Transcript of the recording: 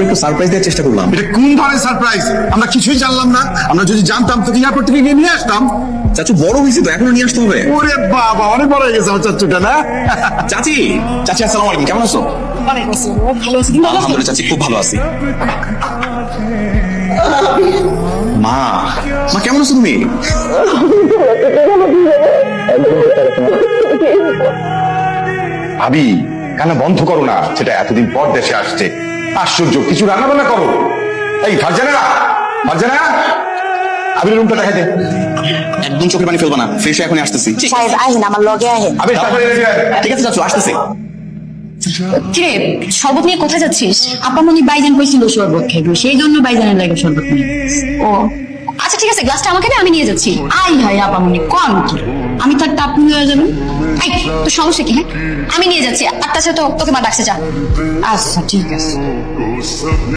একটু সারপ্রাইজ দেওয়ার চেষ্টা করলাম। এটা কোন ধরনের সারপ্রাইজ? আমরা কিছুই জানলাম না। আমরা যদি জানতাম তোকে এয়ারপোর্ট থেকে গিয়ে নিয়ে আসতাম। চাচু বড় হয়েছে তো, এখনো নিয়ে আসতে হবে। ওরে বাবা, অনেক বড় হয়ে গেছে আমার চাচ্চুটা না। চাচি, চাচি আসসালামু আলাইকুম, কেমন আছো? আলহামদুলিল্লাহ চাচি, খুব ভালো আছি। মা, মা কেমন আছো তুমি? ভাবি, কান্না বন্ধ করো না, সেটা এতদিন পর দেশে আসছে। আশ্চর্য, কিছু রান্না বান্না করো। এই ফারজানা, ফারজানা, আবির রুমটা দেখা দে। একদম চোখের পানি ফেলবা না, ফ্রেশ হয়ে এখনই আসতেছি। সাহেব আহেন, আমার লগে আহেন। আবির তাড়াতাড়ি রেডি হয়ে আয়। ঠিক আছে চাচু, আসতেছি। কিরে, শরবত নিয়ে কোথায় যাচ্ছিস? আপা মনি বাইজান কইছিল শরবত খাইবো, সেই জন্য বাইজানের লাগে শরবত নিয়ে। ও আচ্ছা ঠিক আছে, গ্লাসটা আমাকে দে, আমি নিয়ে যাচ্ছি। আই হাই আপা মনি, কোন কি আমি থাকতে আপনি হয়ে যাবেন? এই তো সমস্যা কি? হ্যাঁ আমি নিয়ে যাচ্ছি, আর তাছাড়া তো তোকে মা ডাকছে, যা। আচ্ছা ঠিক আছে।